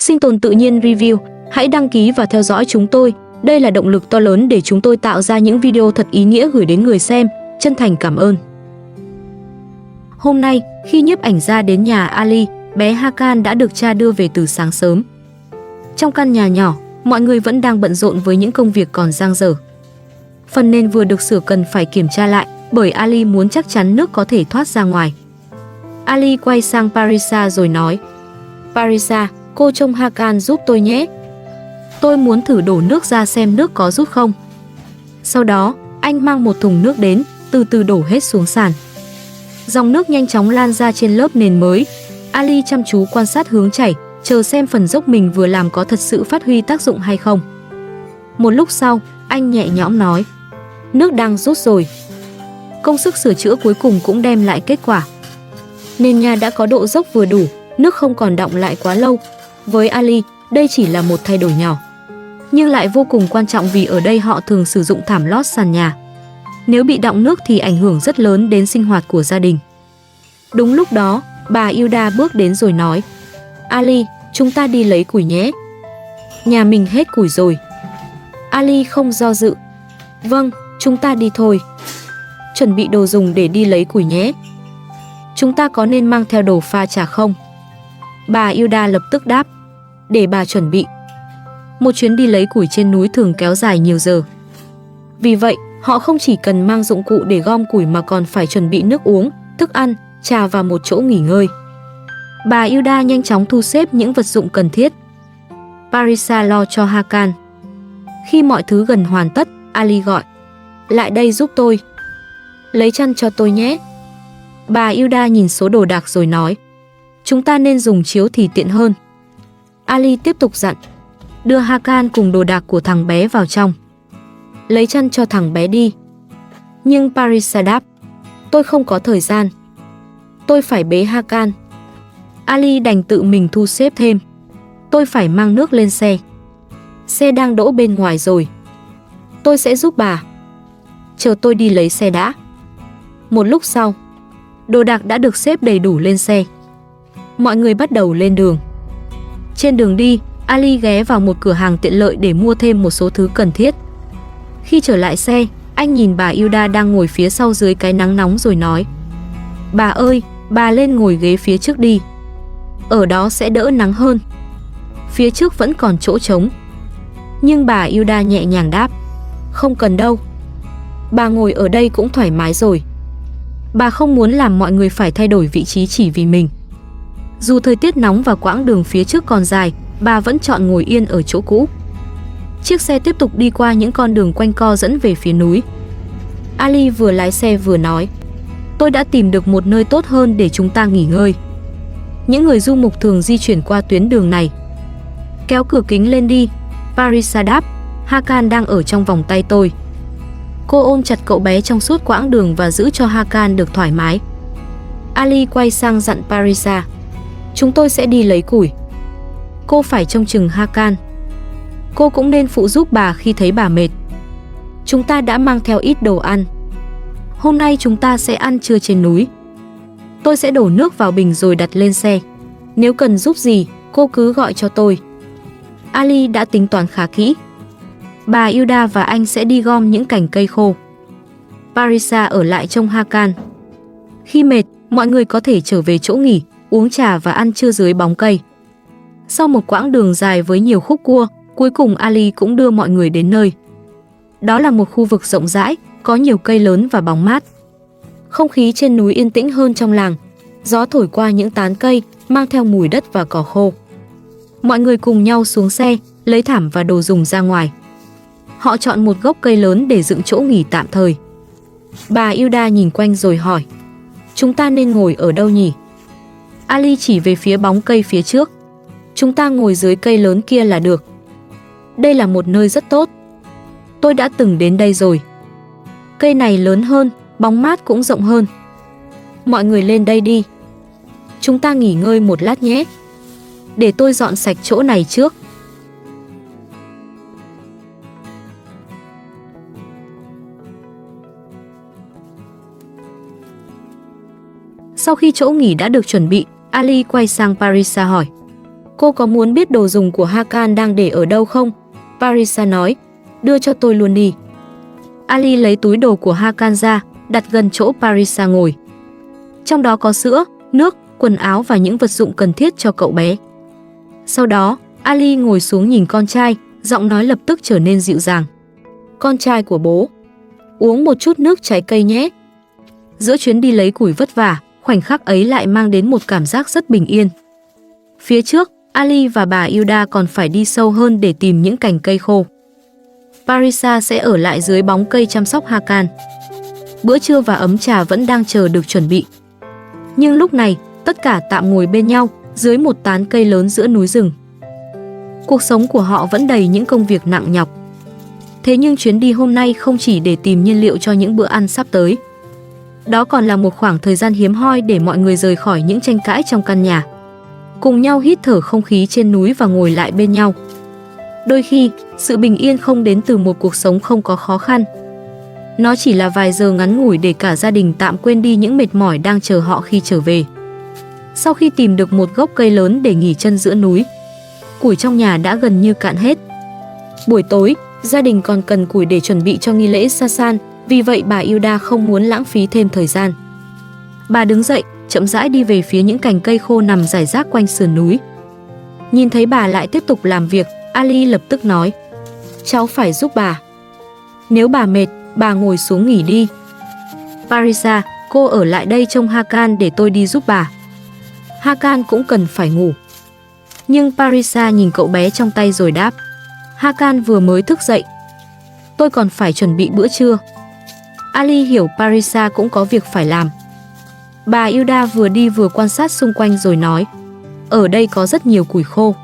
Sinh tồn tự nhiên review, hãy đăng ký và theo dõi chúng tôi. Đây là động lực to lớn để chúng tôi tạo ra những video thật ý nghĩa gửi đến người xem. Chân thành cảm ơn. Hôm nay, khi nhiếp ảnh gia đến nhà Ali, bé Hakan đã được cha đưa về từ sáng sớm. Trong căn nhà nhỏ, mọi người vẫn đang bận rộn với những công việc còn dang dở. Phần nền vừa được sửa cần phải kiểm tra lại, bởi Ali muốn chắc chắn nước có thể thoát ra ngoài. Ali quay sang Parisa rồi nói: Parisa, cô trông Hakan giúp tôi nhé. Tôi muốn thử đổ nước ra xem nước có rút không. Sau đó, anh mang một thùng nước đến, từ từ đổ hết xuống sàn. Dòng nước nhanh chóng lan ra trên lớp nền mới. Ali chăm chú quan sát hướng chảy, chờ xem phần dốc mình vừa làm có thật sự phát huy tác dụng hay không. Một lúc sau, anh nhẹ nhõm nói: nước đang rút rồi. Công sức sửa chữa cuối cùng cũng đem lại kết quả. Nền nhà đã có độ dốc vừa đủ, nước không còn đọng lại quá lâu. Với Ali, đây chỉ là một thay đổi nhỏ, nhưng lại vô cùng quan trọng vì ở đây họ thường sử dụng thảm lót sàn nhà. Nếu bị đọng nước thì ảnh hưởng rất lớn đến sinh hoạt của gia đình. Đúng lúc đó, bà Hilda bước đến rồi nói: Ali, chúng ta đi lấy củi nhé. Nhà mình hết củi rồi. Ali không do dự: vâng, chúng ta đi thôi. Chuẩn bị đồ dùng để đi lấy củi nhé. Chúng ta có nên mang theo đồ pha trà không? Bà Hilda lập tức đáp: để bà chuẩn bị. Một chuyến đi lấy củi trên núi thường kéo dài nhiều giờ. Vì vậy, họ không chỉ cần mang dụng cụ để gom củi mà còn phải chuẩn bị nước uống, thức ăn, trà và một chỗ nghỉ ngơi. Bà Hilda nhanh chóng thu xếp những vật dụng cần thiết. Parisa lo cho Hakan. Khi mọi thứ gần hoàn tất, Ali gọi: lại đây giúp tôi. Lấy chăn cho tôi nhé. Bà Hilda nhìn số đồ đạc rồi nói: chúng ta nên dùng chiếu thì tiện hơn. Ali tiếp tục dặn: đưa Hakan cùng đồ đạc của thằng bé vào trong. Lấy chăn cho thằng bé đi. Nhưng Parisa đáp: tôi không có thời gian. Tôi phải bế Hakan. Ali đành tự mình thu xếp thêm: tôi phải mang nước lên xe. Xe đang đỗ bên ngoài rồi. Tôi sẽ giúp bà. Chờ tôi đi lấy xe đã. Một lúc sau, đồ đạc đã được xếp đầy đủ lên xe. Mọi người bắt đầu lên đường. Trên đường đi, Ali ghé vào một cửa hàng tiện lợi để mua thêm một số thứ cần thiết. Khi trở lại xe, anh nhìn bà Hilda đang ngồi phía sau dưới cái nắng nóng rồi nói: bà ơi, bà lên ngồi ghế phía trước đi. Ở đó sẽ đỡ nắng hơn. Phía trước vẫn còn chỗ trống. Nhưng bà Hilda nhẹ nhàng đáp: không cần đâu. Bà ngồi ở đây cũng thoải mái rồi. Bà không muốn làm mọi người phải thay đổi vị trí chỉ vì mình. Dù thời tiết nóng và quãng đường phía trước còn dài, bà vẫn chọn ngồi yên ở chỗ cũ. Chiếc xe tiếp tục đi qua những con đường quanh co dẫn về phía núi. Ali vừa lái xe vừa nói: tôi đã tìm được một nơi tốt hơn để chúng ta nghỉ ngơi. Những người du mục thường di chuyển qua tuyến đường này. Kéo cửa kính lên đi. Parisa đáp: Hakan đang ở trong vòng tay tôi. Cô ôm chặt cậu bé trong suốt quãng đường và giữ cho Hakan được thoải mái. Ali quay sang dặn Parisa: chúng tôi sẽ đi lấy củi. Cô phải trông chừng Hakan. Cô cũng nên phụ giúp bà khi thấy bà mệt. Chúng ta đã mang theo ít đồ ăn. Hôm nay chúng ta sẽ ăn trưa trên núi. Tôi sẽ đổ nước vào bình rồi đặt lên xe. Nếu cần giúp gì, cô cứ gọi cho tôi. Ali đã tính toán khá kỹ. Bà Hilda và anh sẽ đi gom những cành cây khô. Parisa ở lại trông Hakan. Khi mệt, mọi người có thể trở về chỗ nghỉ, uống trà và ăn trưa dưới bóng cây. Sau một quãng đường dài với nhiều khúc cua, cuối cùng Ali cũng đưa mọi người đến nơi. Đó là một khu vực rộng rãi, có nhiều cây lớn và bóng mát. Không khí trên núi yên tĩnh hơn trong làng. Gió thổi qua những tán cây, mang theo mùi đất và cỏ khô. Mọi người cùng nhau xuống xe, lấy thảm và đồ dùng ra ngoài. Họ chọn một gốc cây lớn để dựng chỗ nghỉ tạm thời. Bà Hilda nhìn quanh rồi hỏi: chúng ta nên ngồi ở đâu nhỉ? Ali chỉ về phía bóng cây phía trước: chúng ta ngồi dưới cây lớn kia là được. Đây là một nơi rất tốt. Tôi đã từng đến đây rồi. Cây này lớn hơn, bóng mát cũng rộng hơn. Mọi người lên đây đi. Chúng ta nghỉ ngơi một lát nhé. Để tôi dọn sạch chỗ này trước. Sau khi chỗ nghỉ đã được chuẩn bị, Ali quay sang Parisa hỏi: Cô có muốn biết đồ dùng của Hakan đang để ở đâu không? Parisa nói. Đưa cho tôi luôn đi. Ali lấy túi đồ của Hakan ra, đặt gần chỗ Parisa ngồi. Trong đó có sữa, nước, quần áo và những vật dụng cần thiết cho cậu bé. Sau đó, Ali ngồi xuống nhìn con trai, giọng nói lập tức trở nên dịu dàng. Con trai của bố, uống một chút nước trái cây nhé. Giữa chuyến đi lấy củi vất vả, khoảnh khắc ấy lại mang đến một cảm giác rất bình yên. Phía trước, Ali và bà Hilda còn phải đi sâu hơn để tìm những cành cây khô. Parisa sẽ ở lại dưới bóng cây chăm sóc Hakan. Bữa trưa và ấm trà vẫn đang chờ được chuẩn bị. Nhưng lúc này, tất cả tạm ngồi bên nhau dưới một tán cây lớn giữa núi rừng. Cuộc sống của họ vẫn đầy những công việc nặng nhọc. Thế nhưng chuyến đi hôm nay không chỉ để tìm nhiên liệu cho những bữa ăn sắp tới. Đó còn là một khoảng thời gian hiếm hoi để mọi người rời khỏi những tranh cãi trong căn nhà. Cùng nhau hít thở không khí trên núi và ngồi lại bên nhau. Đôi khi, sự bình yên không đến từ một cuộc sống không có khó khăn. Nó chỉ là vài giờ ngắn ngủi để cả gia đình tạm quên đi những mệt mỏi đang chờ họ khi trở về. Sau khi tìm được một gốc cây lớn để nghỉ chân giữa núi, củi trong nhà đã gần như cạn hết. Buổi tối, gia đình còn cần củi để chuẩn bị cho nghi lễ Sasan, vì vậy bà Hilda không muốn lãng phí thêm thời gian. Bà đứng dậy, chậm rãi đi về phía những cành cây khô nằm rải rác quanh sườn núi. Nhìn thấy bà lại tiếp tục làm việc, Ali lập tức nói, cháu phải giúp bà. Nếu bà mệt, bà ngồi xuống nghỉ đi. Parisa, cô ở lại đây trông Hakan để tôi đi giúp bà. Hakan cũng cần phải ngủ. Nhưng Parisa nhìn cậu bé trong tay rồi đáp, Hakan vừa mới thức dậy. Tôi còn phải chuẩn bị bữa trưa. Ali hiểu Parisa cũng có việc phải làm. Bà Hilda vừa đi vừa quan sát xung quanh rồi nói, ở đây có rất nhiều củi khô.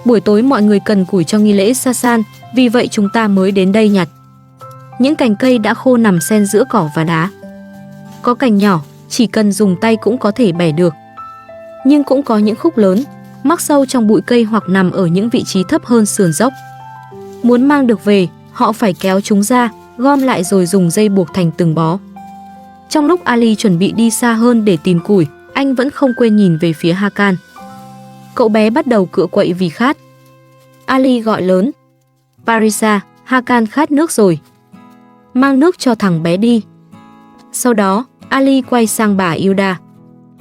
Buổi tối mọi người cần củi cho nghi lễ Sasan, vì vậy chúng ta mới đến đây nhặt. Những cành cây đã khô nằm xen giữa cỏ và đá. Có cành nhỏ, chỉ cần dùng tay cũng có thể bẻ được. Nhưng cũng có những khúc lớn, mắc sâu trong bụi cây hoặc nằm ở những vị trí thấp hơn sườn dốc. Muốn mang được về, họ phải kéo chúng ra, gom lại rồi dùng dây buộc thành từng bó. Trong lúc Ali chuẩn bị đi xa hơn để tìm củi, anh vẫn không quên nhìn về phía Hakan. Cậu bé bắt đầu cựa quậy vì khát. Ali gọi lớn, Parisa, Hakan khát nước rồi. Mang nước cho thằng bé đi. Sau đó, Ali quay sang bà Hilda.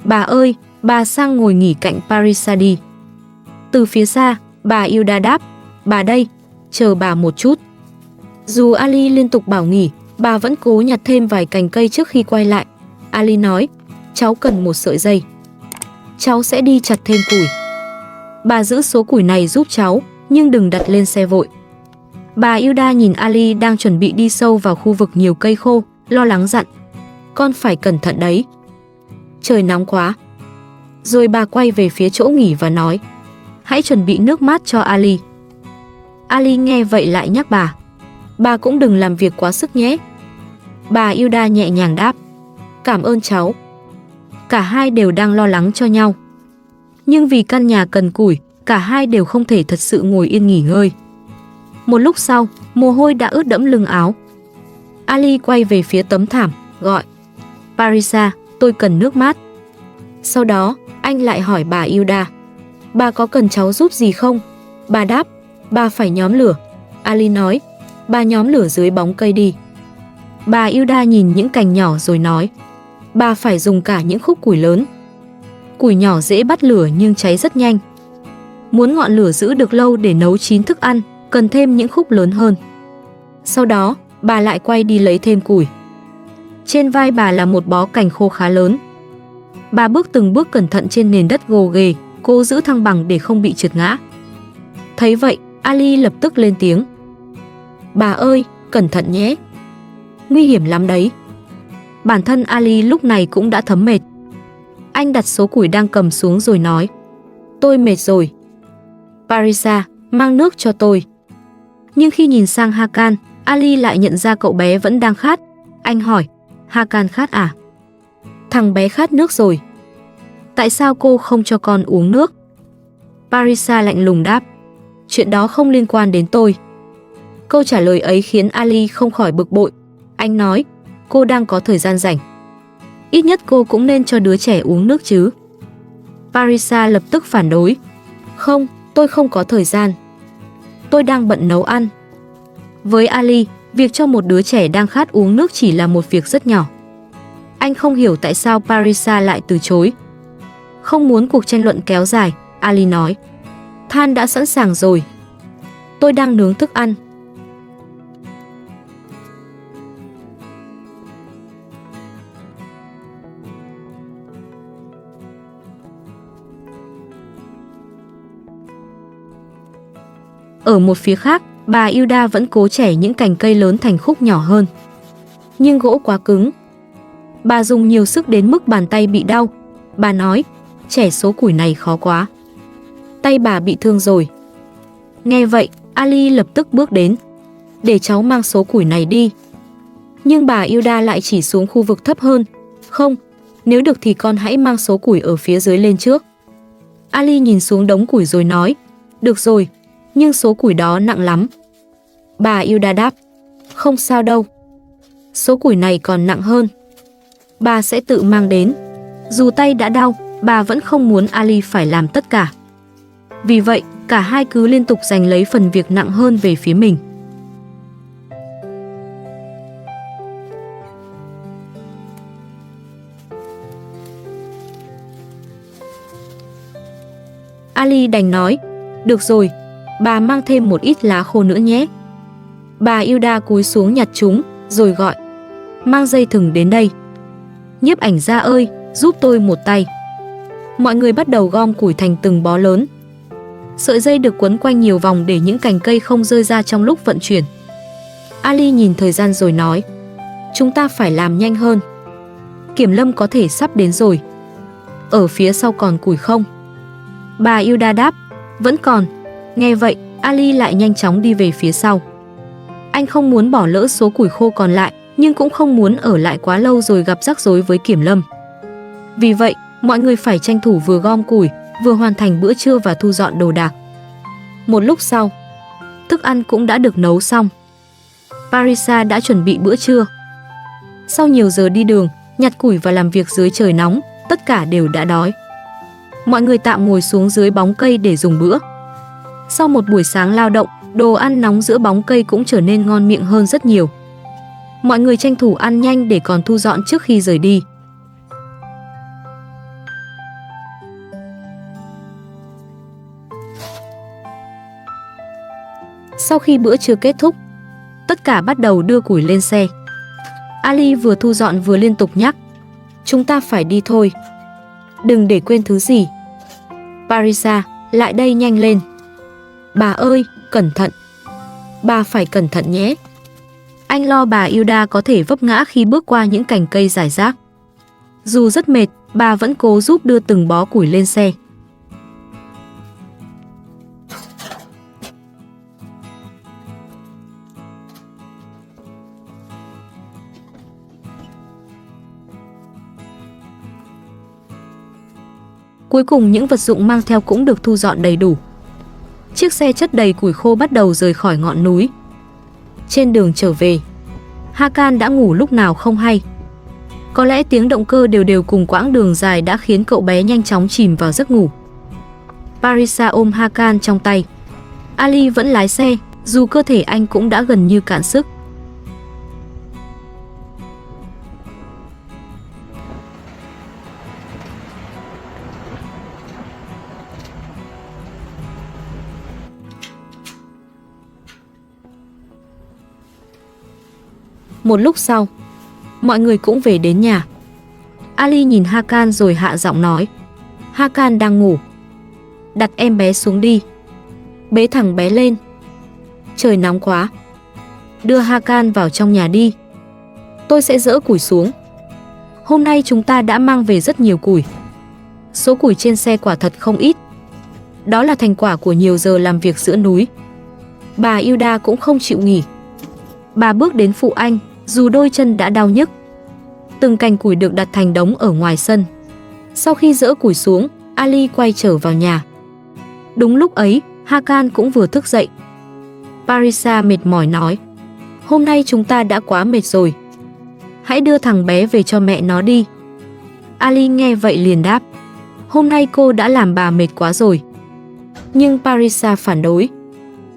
Bà ơi, bà sang ngồi nghỉ cạnh Parisa đi. Từ phía xa, bà Hilda đáp, bà đây, chờ bà một chút. Dù Ali liên tục bảo nghỉ, bà vẫn cố nhặt thêm vài cành cây trước khi quay lại. Ali nói, cháu cần một sợi dây. Cháu sẽ đi chặt thêm củi. Bà giữ số củi này giúp cháu, nhưng đừng đặt lên xe vội. Bà Hilda nhìn Ali đang chuẩn bị đi sâu vào khu vực nhiều cây khô, lo lắng dặn, con phải cẩn thận đấy. Trời nóng quá. Rồi bà quay về phía chỗ nghỉ và nói, hãy chuẩn bị nước mát cho Ali. Ali nghe vậy lại nhắc bà cũng đừng làm việc quá sức nhé. Bà Hilda nhẹ nhàng đáp, cảm ơn cháu. Cả hai đều đang lo lắng cho nhau. Nhưng vì căn nhà cần củi, cả hai đều không thể thật sự ngồi yên nghỉ ngơi. Một lúc sau, mồ hôi đã ướt đẫm lưng áo. Ali quay về phía tấm thảm, gọi, Parisa, tôi cần nước mát. Sau đó, anh lại hỏi bà Hilda, bà có cần cháu giúp gì không? Bà đáp, bà phải nhóm lửa. Ali nói, bà nhóm lửa dưới bóng cây đi. Bà Hilda nhìn những cành nhỏ rồi nói, bà phải dùng cả những khúc củi lớn. Củi nhỏ dễ bắt lửa nhưng cháy rất nhanh. Muốn ngọn lửa giữ được lâu để nấu chín thức ăn, cần thêm những khúc lớn hơn. Sau đó, bà lại quay đi lấy thêm củi. Trên vai bà là một bó cành khô khá lớn. Bà bước từng bước cẩn thận trên nền đất gồ ghề, cố giữ thăng bằng để không bị trượt ngã. Thấy vậy, Ali lập tức lên tiếng, bà ơi, cẩn thận nhé. Nguy hiểm lắm đấy. Bản thân Ali lúc này cũng đã thấm mệt. Anh đặt số củi đang cầm xuống rồi nói, tôi mệt rồi. Parisa, mang nước cho tôi. Nhưng khi nhìn sang Hakan, Ali lại nhận ra cậu bé vẫn đang khát. Anh hỏi, Hakan khát à? Thằng bé khát nước rồi. Tại sao cô không cho con uống nước? Parisa lạnh lùng đáp, chuyện đó không liên quan đến tôi. Câu trả lời ấy khiến Ali không khỏi bực bội. Anh nói, cô đang có thời gian rảnh. Ít nhất cô cũng nên cho đứa trẻ uống nước chứ. Parisa lập tức phản đối. Không, tôi không có thời gian. Tôi đang bận nấu ăn. Với Ali, việc cho một đứa trẻ đang khát uống nước chỉ là một việc rất nhỏ. Anh không hiểu tại sao Parisa lại từ chối. Không muốn cuộc tranh luận kéo dài, Ali nói. Than đã sẵn sàng rồi. Tôi đang nướng thức ăn. Ở một phía khác, bà Hilda vẫn cố chẻ những cành cây lớn thành khúc nhỏ hơn. Nhưng gỗ quá cứng. Bà dùng nhiều sức đến mức bàn tay bị đau. Bà nói, chẻ số củi này khó quá. Tay bà bị thương rồi. Nghe vậy, Ali lập tức bước đến. Để cháu mang số củi này đi. Nhưng bà Hilda lại chỉ xuống khu vực thấp hơn. Không, nếu được thì con hãy mang số củi ở phía dưới lên trước. Ali nhìn xuống đống củi rồi nói, được rồi, nhưng số củi đó nặng lắm. Bà Hilda đáp, không sao đâu. Số củi này còn nặng hơn. Bà sẽ tự mang đến. Dù tay đã đau, bà vẫn không muốn Ali phải làm tất cả. Vì vậy, cả hai cứ liên tục giành lấy phần việc nặng hơn về phía mình. Ali đành nói, được rồi, bà mang thêm một ít lá khô nữa nhé. Bà Hilda cúi xuống nhặt chúng, rồi gọi, mang dây thừng đến đây. Nhiếp ảnh gia ơi, giúp tôi một tay. Mọi người bắt đầu gom củi thành từng bó lớn. Sợi dây được quấn quanh nhiều vòng để những cành cây không rơi ra trong lúc vận chuyển. Ali nhìn thời gian rồi nói, chúng ta phải làm nhanh hơn. Kiểm lâm có thể sắp đến rồi. Ở phía sau còn củi không? Bà Hilda đáp, vẫn còn. Nghe vậy, Ali lại nhanh chóng đi về phía sau. Anh không muốn bỏ lỡ số củi khô còn lại, nhưng cũng không muốn ở lại quá lâu rồi gặp rắc rối với kiểm lâm. Vì vậy, mọi người phải tranh thủ vừa gom củi, vừa hoàn thành bữa trưa và thu dọn đồ đạc. Một lúc sau, thức ăn cũng đã được nấu xong. Parisa đã chuẩn bị bữa trưa. Sau nhiều giờ đi đường, nhặt củi và làm việc dưới trời nóng, tất cả đều đã đói. Mọi người tạm ngồi xuống dưới bóng cây để dùng bữa. Sau một buổi sáng lao động, đồ ăn nóng giữa bóng cây cũng trở nên ngon miệng hơn rất nhiều. Mọi người tranh thủ ăn nhanh để còn thu dọn trước khi rời đi. Sau khi bữa trưa kết thúc, tất cả bắt đầu đưa củi lên xe. Ali vừa thu dọn vừa liên tục nhắc, chúng ta phải đi thôi. Đừng để quên thứ gì. Parisa, lại đây nhanh lên. Bà ơi, cẩn thận. Bà phải cẩn thận nhé. Anh lo bà Hilda có thể vấp ngã khi bước qua những cành cây rải rác. Dù rất mệt, bà vẫn cố giúp đưa từng bó củi lên xe. Cuối cùng những vật dụng mang theo cũng được thu dọn đầy đủ. Chiếc xe chất đầy củi khô bắt đầu rời khỏi ngọn núi. Trên đường trở về, Hakan đã ngủ lúc nào không hay. Có lẽ tiếng động cơ đều đều cùng quãng đường dài đã khiến cậu bé nhanh chóng chìm vào giấc ngủ. Parisa ôm Hakan trong tay. Ali vẫn lái xe, dù cơ thể anh cũng đã gần như cạn sức. Một lúc sau, mọi người cũng về đến nhà. Ali nhìn Hakan rồi hạ giọng nói, Hakan đang ngủ. Đặt em bé xuống đi. Bế thằng bé lên. Trời nóng quá. Đưa Hakan vào trong nhà đi. Tôi sẽ dỡ củi xuống. Hôm nay chúng ta đã mang về rất nhiều củi. Số củi trên xe quả thật không ít. Đó là thành quả của nhiều giờ làm việc giữa núi. Bà Hilda cũng không chịu nghỉ. Bà bước đến phụ anh, dù đôi chân đã đau nhức. Từng cành củi được đặt thành đống ở ngoài sân. Sau khi dỡ củi xuống, Ali quay trở vào nhà. Đúng lúc ấy, Hakan cũng vừa thức dậy. Parisa mệt mỏi nói, hôm nay chúng ta đã quá mệt rồi. Hãy đưa thằng bé về cho mẹ nó đi. Ali nghe vậy liền đáp, hôm nay cô đã làm bà mệt quá rồi. Nhưng Parisa phản đối.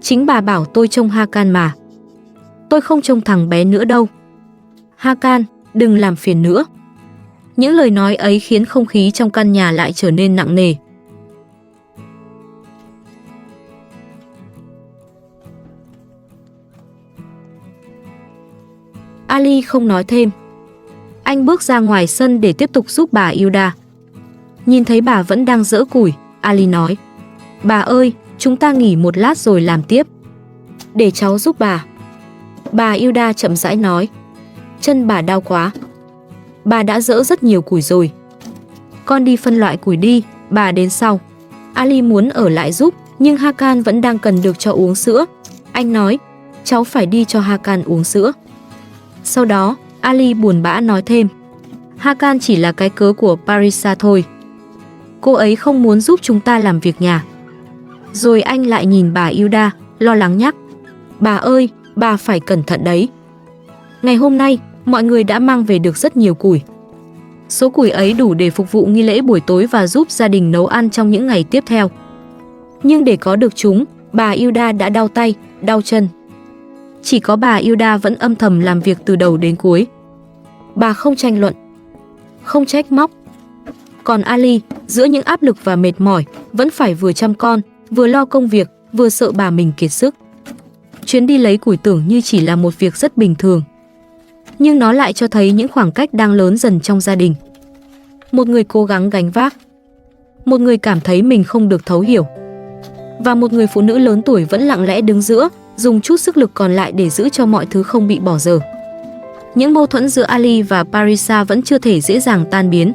Chính bà bảo tôi trông Hakan mà. Tôi không trông thằng bé nữa đâu. Hakan, đừng làm phiền nữa. Những lời nói ấy khiến không khí trong căn nhà lại trở nên nặng nề. Ali không nói thêm. Anh bước ra ngoài sân để tiếp tục giúp bà Hilda. Nhìn thấy bà vẫn đang giỡ củi, Ali nói. Bà ơi, chúng ta nghỉ một lát rồi làm tiếp. Để cháu giúp bà. Bà Hilda chậm rãi nói. Chân bà đau quá. Bà đã giỡ rất nhiều củi rồi. Con đi phân loại củi đi, bà đến sau. Ali muốn ở lại giúp, nhưng Hakan vẫn đang cần được cho uống sữa. Anh nói, cháu phải đi cho Hakan uống sữa. Sau đó, Ali buồn bã nói thêm. Hakan chỉ là cái cớ của Parisa thôi. Cô ấy không muốn giúp chúng ta làm việc nhà. Rồi anh lại nhìn bà Hilda, lo lắng nhắc. Bà ơi, bà phải cẩn thận đấy. Ngày hôm nay, mọi người đã mang về được rất nhiều củi. Số củi ấy đủ để phục vụ nghi lễ buổi tối và giúp gia đình nấu ăn trong những ngày tiếp theo. Nhưng để có được chúng, bà Hilda đã đau tay, đau chân. Chỉ có bà Hilda vẫn âm thầm làm việc từ đầu đến cuối. Bà không tranh luận, không trách móc. Còn Ali, giữa những áp lực và mệt mỏi, vẫn phải vừa chăm con, vừa lo công việc, vừa sợ bà mình kiệt sức. Chuyến đi lấy củi tưởng như chỉ là một việc rất bình thường. Nhưng nó lại cho thấy những khoảng cách đang lớn dần trong gia đình. Một người cố gắng gánh vác, một người cảm thấy mình không được thấu hiểu, và một người phụ nữ lớn tuổi vẫn lặng lẽ đứng giữa, dùng chút sức lực còn lại để giữ cho mọi thứ không bị bỏ dở. Những mâu thuẫn giữa Ali và Parisa vẫn chưa thể dễ dàng tan biến.